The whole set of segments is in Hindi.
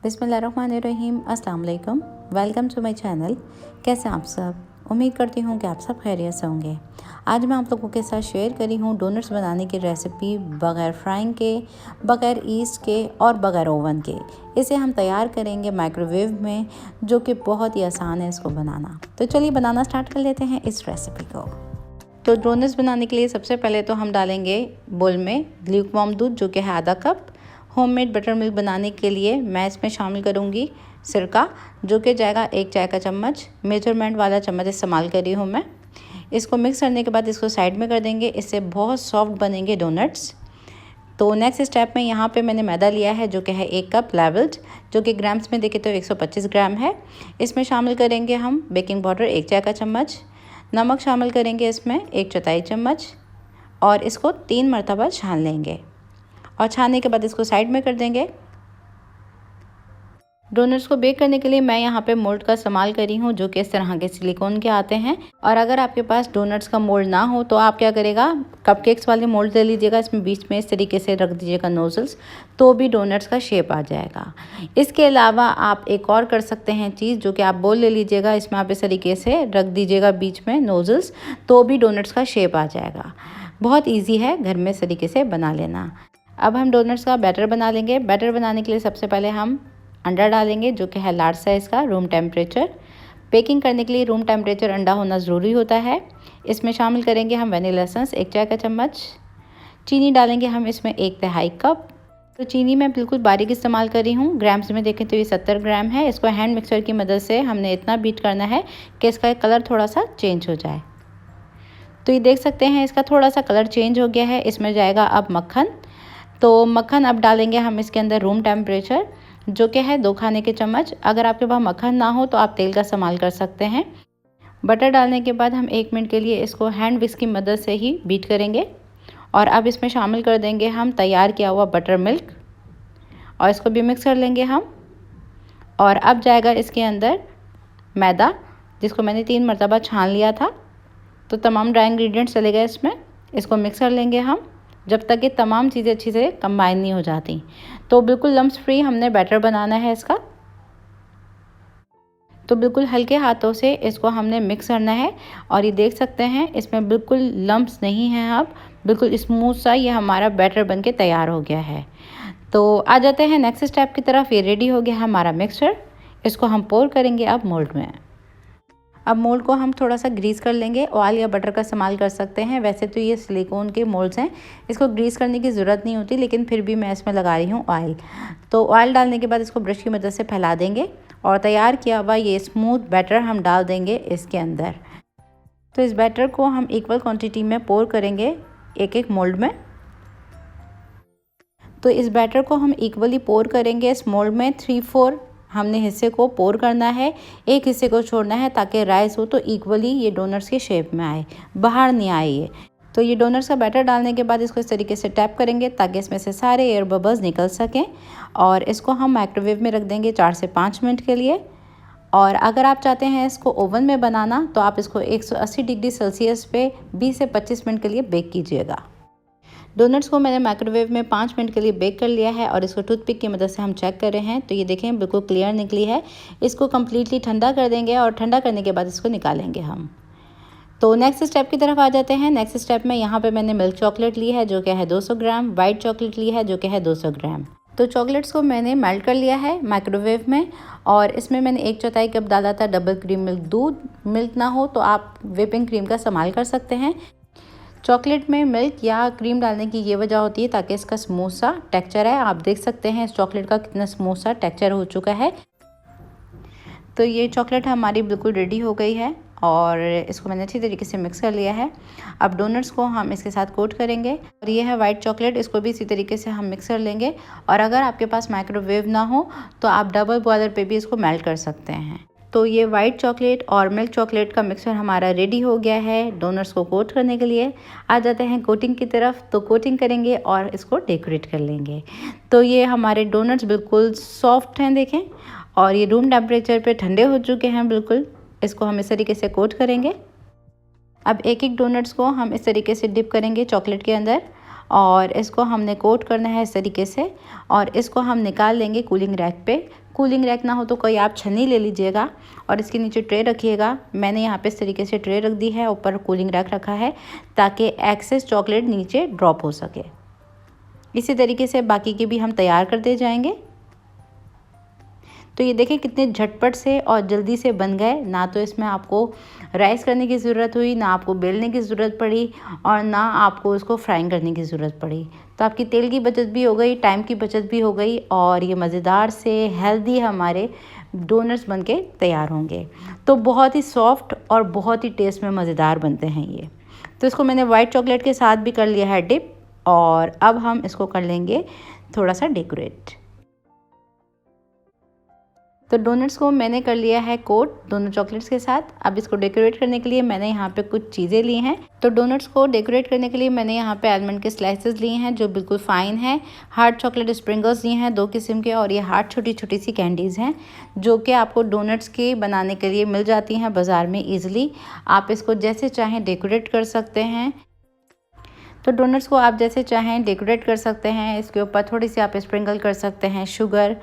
बिस्मिल्लाहिर्रहमानिर्रहीम, अस्सलाम वालेकुम। Welcome to my channel. कैसे आप सब? उम्मीद करती हूँ कि आप सब खैरियत से होंगे। आज मैं आप लोगों के साथ शेयर करी हूँ डोनट्स बनाने की रेसिपी बग़ैर फ्राइंग के, बग़ैर ईस्ट के और बग़ैर ओवन के। इसे हम तैयार करेंगे माइक्रोवेव में, जो कि बहुत ही आसान है इसको बनाना। तो चलिए बनाना स्टार्ट कर लेते हैं इस रेसिपी को। तो डोनट्स बनाने के लिए सबसे पहले तो हम डालेंगे बोल में ल्यूकवार्म दूध, जो कि है आधा कप। होममेड बटर मिल्क बनाने के लिए मैं इसमें शामिल करूँगी सिरका, जो कि जाएगा 1 चाय का चम्मच। मेजरमेंट वाला चम्मच इस्तेमाल कर रही हूँ मैं। इसको मिक्स करने के बाद इसको साइड में कर देंगे। इससे बहुत सॉफ्ट बनेंगे डोनट्स। तो नेक्स्ट स्टेप में यहाँ पे मैंने मैदा लिया है, जो कि है 1 कप लेवल्ड, जो कि ग्राम्स में देखें तो 125 ग्राम है। इसमें शामिल करेंगे हम बेकिंग पाउडर 1 चाय का चम्मच। नमक शामिल करेंगे इसमें 1/4 चम्मच और इसको 3 मरतबा छान लेंगे। और छानने के बाद इसको साइड में कर देंगे। डोनट्स को बेक करने के लिए मैं यहाँ पे मोल्ड का इस्तेमाल करी हूँ, जो कि इस तरह के सिलिकॉन के आते हैं। और अगर आपके पास डोनट्स का मोल्ड ना हो तो आप क्या करेगा, कपकेक्स वाले मोल्ड ले लीजिएगा। इसमें बीच में इस तरीके से रख दीजिएगा नोजल्स, तो भी डोनट्स का शेप आ जाएगा। इसके अलावा आप एक और कर सकते हैं चीज़, जो कि आप बोल ले लीजिएगा, इसमें आप इस तरीके से रख दीजिएगा बीच में नोजल्स, तो भी डोनट्स का शेप आ जाएगा। बहुत ईजी है, घर में इस तरीके से बना लेना। अब हम डोनट्स का बैटर बना लेंगे। बैटर बनाने के लिए सबसे पहले हम अंडा डालेंगे, जो कि है लार्ज साइज़ का, रूम टेम्परेचर। बेकिंग करने के लिए रूम टेम्परेचर अंडा होना ज़रूरी होता है। इसमें शामिल करेंगे हम वनीला एसेंस 1 चाय का चम्मच। चीनी डालेंगे हम इसमें 1/3 कप। तो चीनी मैं बिल्कुल बारीक इस्तेमाल कर रही हूँ। ग्राम्स में देखें तो ये 70 ग्राम है। इसको हैंड मिक्सर की मदद से हमने इतना बीट करना है कि इसका कलर थोड़ा सा चेंज हो जाए। तो ये देख सकते हैं इसका थोड़ा सा कलर चेंज हो गया है। इसमें जाएगा अब मक्खन। तो मक्खन अब डालेंगे हम इसके अंदर रूम टेम्परेचर, जो कि है 2 खाने के चम्मच। अगर आपके पास मक्खन ना हो तो आप तेल का इस्तेमाल कर सकते हैं। बटर डालने के बाद हम 1 मिनट के लिए इसको हैंड विस्क की मदद से ही बीट करेंगे। और अब इसमें शामिल कर देंगे हम तैयार किया हुआ बटर मिल्क और इसको भी मिक्स कर लेंगे हम। और अब जाएगा इसके अंदर मैदा, जिसको मैंने 3 मरतबा छान लिया था। तो तमाम ड्राई इंग्रेडिएंट्स चले गए इसमें। इसको मिक्स कर लेंगे हम जब तक ये तमाम चीज़ें अच्छी से कंबाइन नहीं हो जाती। तो बिल्कुल लम्स फ्री हमने बैटर बनाना है इसका। तो बिल्कुल हल्के हाथों से इसको हमने मिक्स करना है। और ये देख सकते हैं इसमें बिल्कुल लम्स नहीं हैं। अब बिल्कुल स्मूथ सा ये हमारा बैटर बनके तैयार हो गया है। तो आ जाते हैं नेक्स्ट स्टेप की तरफ। ये रेडी हो गया हमारा मिक्सचर। इसको हम पोर करेंगे अब मोल्ड में। अब मोल्ड को हम थोड़ा सा ग्रीस कर लेंगे। ऑयल या बटर का इस्तेमाल कर सकते हैं। वैसे तो ये सिलिकॉन के मोल्ड्स हैं, इसको ग्रीस करने की ज़रूरत नहीं होती, लेकिन फिर भी मैं इसमें लगा रही हूँ ऑयल। तो ऑयल डालने के बाद इसको ब्रश की मदद से फैला देंगे और तैयार किया हुआ ये स्मूथ बैटर हम डाल देंगे इसके अंदर। तो इस बैटर को हम इक्वल क्वान्टिटी में पोर करेंगे एक मोल्ड में। तो इस बैटर को हम इक्वली पोर करेंगे इस मोल्ड में। 3/4 हमने हिस्से को पोर करना है, एक हिस्से को छोड़ना है ताकि राइस हो तो इक्वली ये डोनट्स के शेप में आए, बाहर नहीं आए ये। तो ये डोनट्स का बैटर डालने के बाद इसको इस तरीके से टैप करेंगे ताकि इसमें से सारे एयर बबल्स निकल सकें। और इसको हम माइक्रोवेव में रख देंगे 4 से 5 मिनट के लिए। और अगर आप चाहते हैं इसको ओवन में बनाना तो आप इसको 180 डिग्री सेल्सियस पे 20 से 25 मिनट के लिए बेक कीजिएगा। डोनट्स को मैंने माइक्रोवेव में 5 मिनट के लिए बेक कर लिया है और इसको टूथपिक की मदद से हम चेक कर रहे हैं। तो ये देखें बिल्कुल क्लियर निकली है। इसको कम्प्लीटली ठंडा कर देंगे और ठंडा करने के बाद इसको निकालेंगे हम। तो नेक्स्ट स्टेप की तरफ आ जाते हैं। नेक्स्ट स्टेप में यहाँ पे मैंने मिल्क चॉकलेट ली है, जो कि है 200 ग्राम। वाइट चॉकलेट ली है, जो कि है 200 ग्राम। तो चॉकलेट्स को मैंने मेल्ट कर लिया है माइक्रोवेव में। और इसमें मैंने 1/4 कप डाला था डबल क्रीम मिल्क दूध। मिल्क ना हो तो आप व्हिपिंग क्रीम का इस्तेमाल कर सकते हैं। चॉकलेट में मिल्क या क्रीम डालने की ये वजह होती है ताकि इसका स्मूथ सा टेक्सचर है। आप देख सकते हैं इस चॉकलेट का कितना स्मूथ सा टेक्सचर हो चुका है। तो ये चॉकलेट हमारी बिल्कुल रेडी हो गई है और इसको मैंने अच्छी तरीके से मिक्स कर लिया है। अब डोनट्स को हम इसके साथ कोट करेंगे। और ये है वाइट चॉकलेट, इसको भी इसी तरीके से हम मिक्स कर लेंगे। और अगर आपके पास माइक्रोवेव ना हो तो आप डबल बॉयलर पे भी इसको मेल्ट कर सकते हैं। तो ये वाइट चॉकलेट और मिल्क चॉकलेट का मिक्सचर हमारा रेडी हो गया है डोनट्स को कोट करने के लिए। आ जाते हैं कोटिंग की तरफ। तो कोटिंग करेंगे और इसको डेकोरेट कर लेंगे। तो ये हमारे डोनट्स बिल्कुल सॉफ्ट हैं देखें, और ये रूम टेम्परेचर पे ठंडे हो चुके हैं बिल्कुल। इसको हम इस तरीके से कोट करेंगे। अब एक एक डोनट्स को हम इस तरीके से डिप करेंगे चॉकलेट के अंदर और इसको हमने कोट करना है इस तरीके से और इसको हम निकाल लेंगे कूलिंग रैक पे। कूलिंग रैक ना हो तो कोई आप छन्नी ले लीजिएगा और इसके नीचे ट्रे रखिएगा। मैंने यहाँ पे इस तरीके से ट्रे रख दी है, ऊपर कूलिंग रैक रखा है ताकि एक्सेस चॉकलेट नीचे ड्रॉप हो सके। इसी तरीके से बाकी के भी हम तैयार करते जाएंगे। तो ये देखें कितने झटपट से और जल्दी से बन गए। ना तो इसमें आपको राइस करने की ज़रूरत हुई, ना आपको बेलने की ज़रूरत पड़ी और ना आपको इसको फ्राइंग करने की ज़रूरत पड़ी। तो आपकी तेल की बचत भी हो गई, टाइम की बचत भी हो गई और ये मज़ेदार से हेल्दी हमारे डोनट्स बन के तैयार होंगे। तो बहुत ही सॉफ्ट और बहुत ही टेस्ट में मज़ेदार बनते हैं ये। तो इसको मैंने वाइट चॉकलेट के साथ भी कर लिया है डिप और अब हम इसको कर लेंगे थोड़ा सा डेकोरेट। तो डोनट्स को मैंने कर लिया है कोट दोनों चॉकलेट्स के साथ। अब इसको डेकोरेट करने के लिए मैंने यहाँ पे कुछ चीज़ें ली हैं। तो डोनट्स को डेकोरेट करने के लिए मैंने यहाँ पे आलमंड के स्लाइसेस लिए हैं जो बिल्कुल फाइन है। हार्ड चॉकलेट स्प्रिंगल्स लिए हैं 2 किस्म के और ये हार्ड छोटी छोटी सी कैंडीज़ हैं जो कि आपको डोनट्स के बनाने के लिए मिल जाती हैं बाज़ार में ईज़िली। आप इसको जैसे चाहें डेकोरेट कर सकते हैं। तो डोनट्स को आप जैसे चाहें डेकोरेट कर सकते हैं। इसके ऊपर थोड़ी सी आप स्प्रिंकल कर सकते हैं शुगर,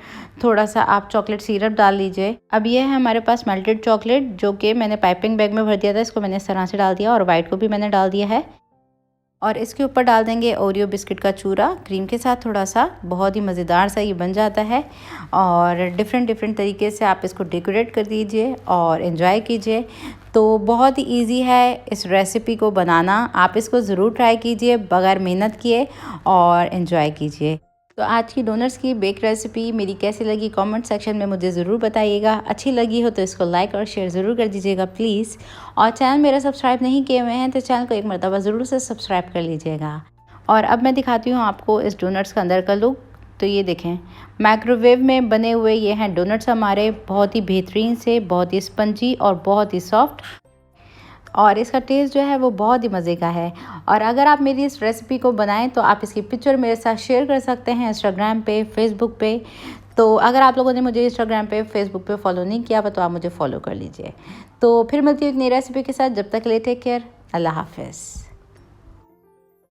थोड़ा सा आप चॉकलेट सिरप डाल लीजिए। अब ये है हमारे पास मेल्टेड चॉकलेट जो कि मैंने पाइपिंग बैग में भर दिया था। इसको मैंने इस तरह से डाल दिया और वाइट को भी मैंने डाल दिया है और इसके ऊपर डाल देंगे ओरियो बिस्किट का चूरा क्रीम के साथ थोड़ा सा। बहुत ही मज़ेदार सा ये बन जाता है और डिफरेंट तरीके से आप इसको डेकोरेट कर दीजिए और एंजॉय कीजिए। तो बहुत ही इजी है इस रेसिपी को बनाना। आप इसको ज़रूर ट्राई कीजिए बगैर मेहनत किए और एंजॉय कीजिए। तो आज की डोनट्स की बेक रेसिपी मेरी कैसी लगी कमेंट सेक्शन में मुझे ज़रूर बताइएगा। अच्छी लगी हो तो इसको लाइक और शेयर ज़रूर कर दीजिएगा प्लीज़। और चैनल मेरा सब्सक्राइब नहीं किए हुए हैं तो चैनल को एक मरतबा ज़रूर से सब्सक्राइब कर लीजिएगा। और अब मैं दिखाती हूँ आपको इस डोनट्स का अंदर का लुक। तो ये देखें माइक्रोवेव में बने हुए ये हैं डोनट्स हमारे, बहुत ही बेहतरीन से, बहुत ही स्पंजी और बहुत ही सॉफ्ट और इसका टेस्ट जो है वो बहुत ही मज़े का है। और अगर आप मेरी इस रेसिपी को बनाएं तो आप इसकी पिक्चर मेरे साथ शेयर कर सकते हैं इंस्टाग्राम पे, फेसबुक पे। तो अगर आप लोगों ने मुझे इंस्टाग्राम पे, फेसबुक पे फॉलो नहीं किया तो आप मुझे फॉलो कर लीजिए। तो फिर मिलती हूँ एक नई रेसिपी के साथ। जब तक के लिए टेक केयर, अल्लाह हाफिज़।